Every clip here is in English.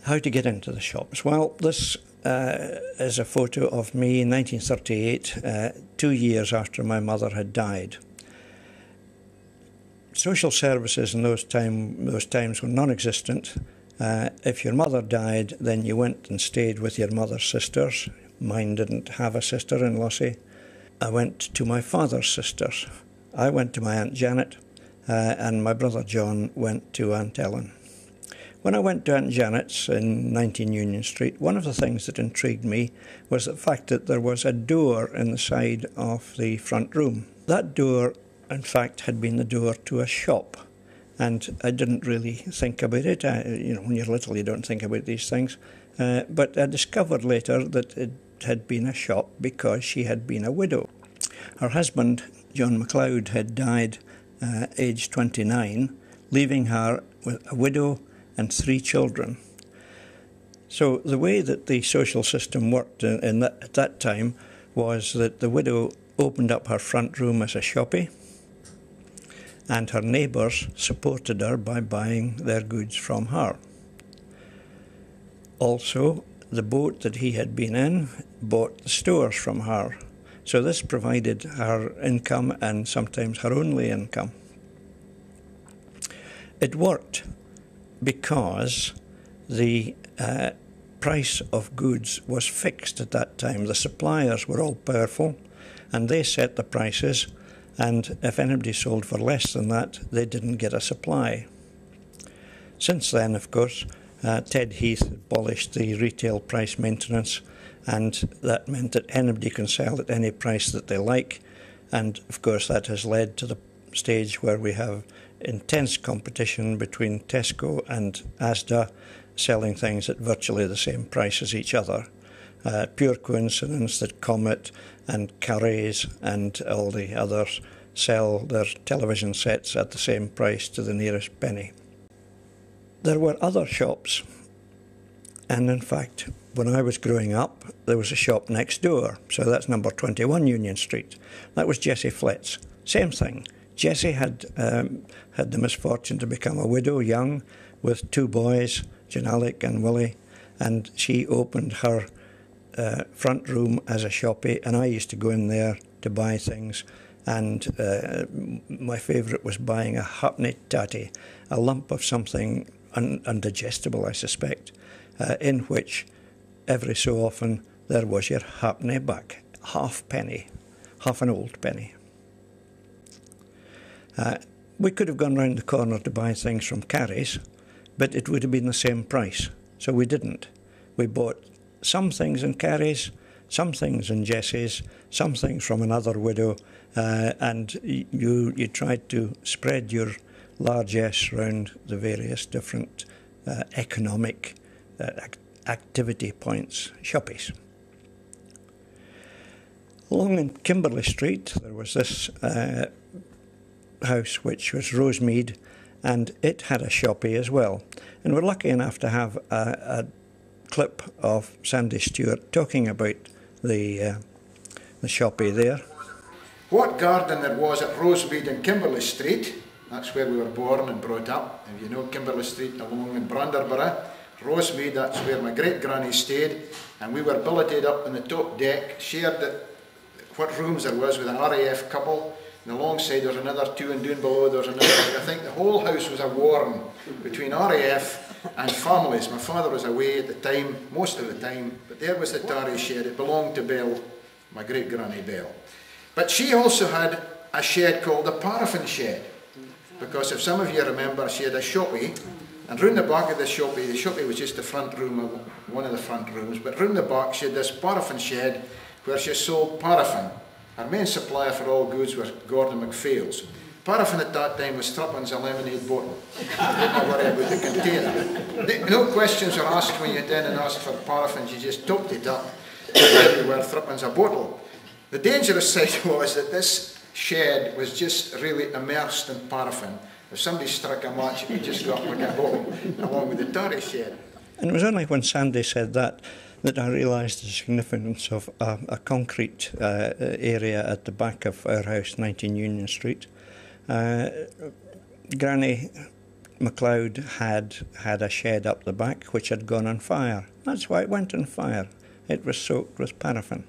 How to get into the shops? Well, this is a photo of me in 1938, 2 years after my mother had died. Social services in those times were non-existent. If your mother died, then you went and stayed with your mother's sisters. Mine didn't have a sister in Lossie. I went to my father's sisters. I went to my Aunt Janet, and my brother John went to Aunt Ellen. When I went to Aunt Janet's in 19 Union Street, one of the things that intrigued me was the fact that there was a door in the side of the front room. That door, in fact, had been the door to a shop, and I didn't really think about it. When you're little, you don't think about these things. But I discovered later that it had been a shop because she had been a widow. Her husband, John MacLeod, had died aged 29, leaving her with a widow and 3 children. So the way that the social system worked at that time was that the widow opened up her front room as a shoppie, and her neighbours supported her by buying their goods from her. Also, the boat that he had been in bought the stores from her. So this provided her income and sometimes her only income. It worked because the price of goods was fixed at that time. The suppliers were all powerful and they set the prices, and if anybody sold for less than that, they didn't get a supply. Since then, of course, Ted Heath abolished the retail price maintenance, and that meant that anybody can sell at any price that they like, and of course that has led to the stage where we have intense competition between Tesco and Asda selling things at virtually the same price as each other. Pure coincidence that Comet and Carrés and all the others sell their television sets at the same price to the nearest penny. There were other shops, and in fact when I was growing up there was a shop next door, so that's number 21 Union Street. That was Jessie Flett's. Same thing. Jessie had the misfortune to become a widow young with 2 boys, Janalik and Willie, and she opened her front room as a shoppie, and I used to go in there to buy things, and my favourite was buying a ha'penny tatty, a lump of something undigestible, I suspect, in which every so often there was your ha'penny back, halfpenny, half an old penny. We could have gone round the corner to buy things from Carrés, but it would have been the same price, so we didn't. We bought some things in Carrés, some things in Jessie's, some things from another widow, and you tried to spread your largesse round the various different economic activity points, shoppies. Along in Kimberley Street there was this house which was Rosemead, and it had a shoppie as well. And we're lucky enough to have a clip of Sandy Stewart talking about the shoppie there. What garden there was at Rosemead in Kimberley Street, that's where we were born and brought up. If you know Kimberley Street along in Branderburgh, Rosemead, that's where my great-granny stayed, and we were billeted up on the top deck, shared what rooms there was with an RAF couple, and alongside there was another 2, and down below there was another. I think the whole house was a warren between RAF and families. My father was away at the time, most of the time, but there was the tarry shed. It belonged to Bell, my great-granny Bell. But she also had a shed called the paraffin shed, because if some of you remember, she had a shoppie, and round the back of the shoppie was just the front room, one of the front rooms, but round the back she had this paraffin shed where she sold paraffin. Our main supplier for all goods was Gordon MacPhail's. Paraffin at that time was threepence a lemonade bottle. Don't worry about the container. No questions were asked when you went in and asked for paraffin, you just topped it up, and you were threepence a bottle. The dangerous side was that this shed was just really immersed in paraffin. If somebody struck a match, it just got like a bottle, along with the tarry shed. And it was only when Sandy said that I realised the significance of a concrete area at the back of our house, 19 Union Street. Granny MacLeod had a shed up the back which had gone on fire. That's why it went on fire. It was soaked with paraffin.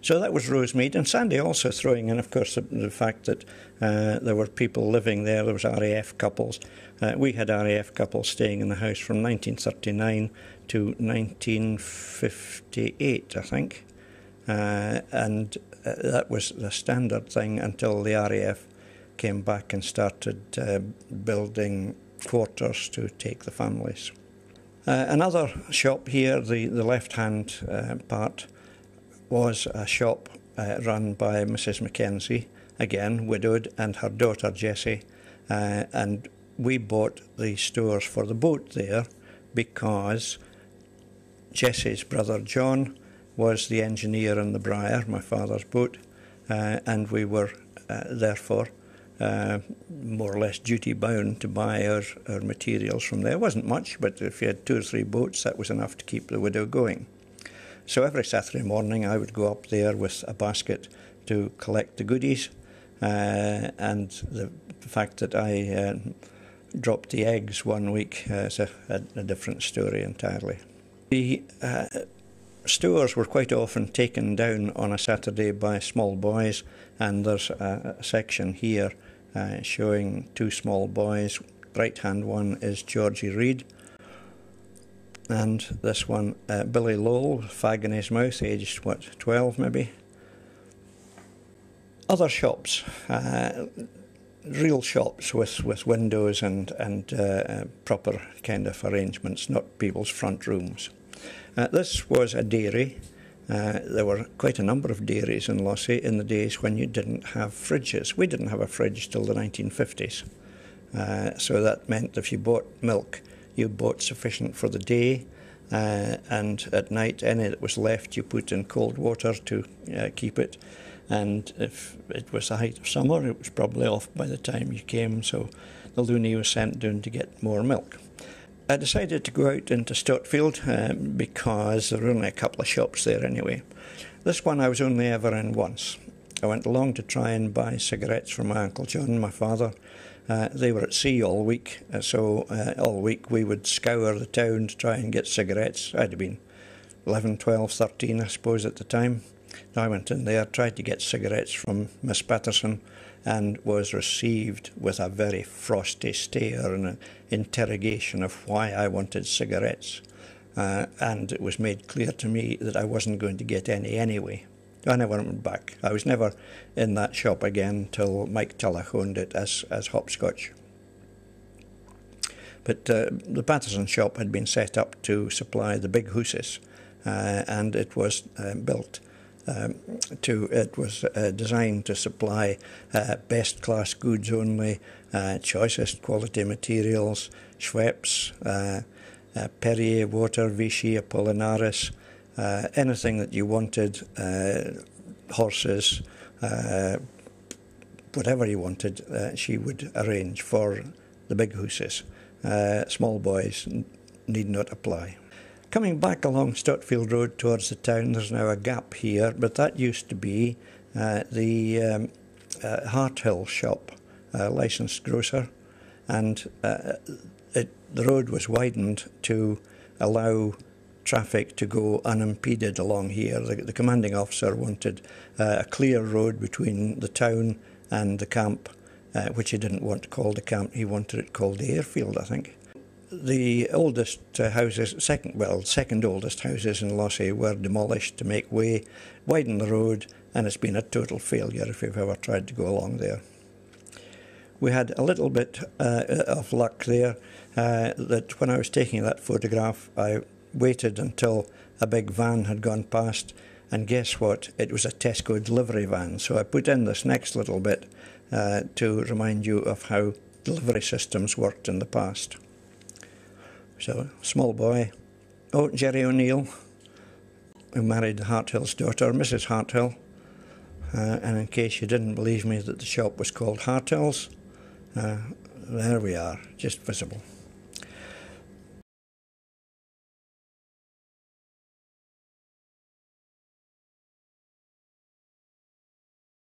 So that was Rosemead, and Sandy also throwing in, of course, the fact that there were people living there. There was RAF couples. We had RAF couples staying in the house from 1939 to 1958, I think. And that was the standard thing until the RAF came back and started building quarters to take the families. Another shop here, the left-hand part, was a shop run by Mrs. Mackenzie, again widowed, and her daughter Jessie, and we bought the stores for the boat there because Jessie's brother John was the engineer in the Briar, my father's boat, and we were therefore more or less duty-bound to buy our materials from there. It wasn't much, but if you had 2 or 3 boats, that was enough to keep the widow going. So every Saturday morning I would go up there with a basket to collect the goodies, and the fact that I dropped the eggs one week is a different story entirely. The stores were quite often taken down on a Saturday by small boys, and there's a section here showing 2 small boys. Right-hand one is Georgie Reid, and this one, Billy Lowell, fag in his mouth, aged, 12 maybe. Other shops, real shops with windows and proper kind of arrangements, not people's front rooms. This was a dairy. There were quite a number of dairies in Lossie in the days when you didn't have fridges. We didn't have a fridge till the 1950s. So that meant if you bought milk, you bought sufficient for the day, and at night any that was left you put in cold water to keep it, and if it was the height of summer it was probably off by the time you came, so the looney was sent down to get more milk. I decided to go out into Stotfield because there were only a couple of shops there anyway. This one I was only ever in once. I went along to try and buy cigarettes for my Uncle John, my father. They were at sea all week, so all week we would scour the town to try and get cigarettes. I'd have been 11, 12, 13, I suppose, at the time. I went in there, tried to get cigarettes from Miss Patterson, and was received with a very frosty stare and an interrogation of why I wanted cigarettes. And it was made clear to me that I wasn't going to get any anyway. I never went back. I was never in that shop again till Mike Tulloch owned it as Hopscotch. But the Patterson shop had been set up to supply the big hooses, and it was built it was designed to supply best class goods only, choicest quality materials, Schweppes, Perrier water, Vichy, Apollinaris, anything that you wanted, horses, whatever you wanted, she would arrange for the big hooses. Small boys need not apply. Coming back along Stotfield Road towards the town, there's now a gap here, but that used to be the Harthill shop, licensed grocer, and the road was widened to allow traffic to go unimpeded along here. The commanding officer wanted a clear road between the town and the camp, which he didn't want called the camp, he wanted it called the airfield, I think. The oldest houses, second oldest houses in Lossie were demolished to make way, widen the road, and it's been a total failure if you've ever tried to go along there. We had a little bit of luck there, that when I was taking that photograph, I waited until a big van had gone past, and guess what? It was a Tesco delivery van. So I put in this next little bit to remind you of how delivery systems worked in the past. So, small boy. Oh, Jerry O'Neill, who married Harthill's daughter, Mrs. Harthill. And in case you didn't believe me that the shop was called Harthill's, there we are, just visible.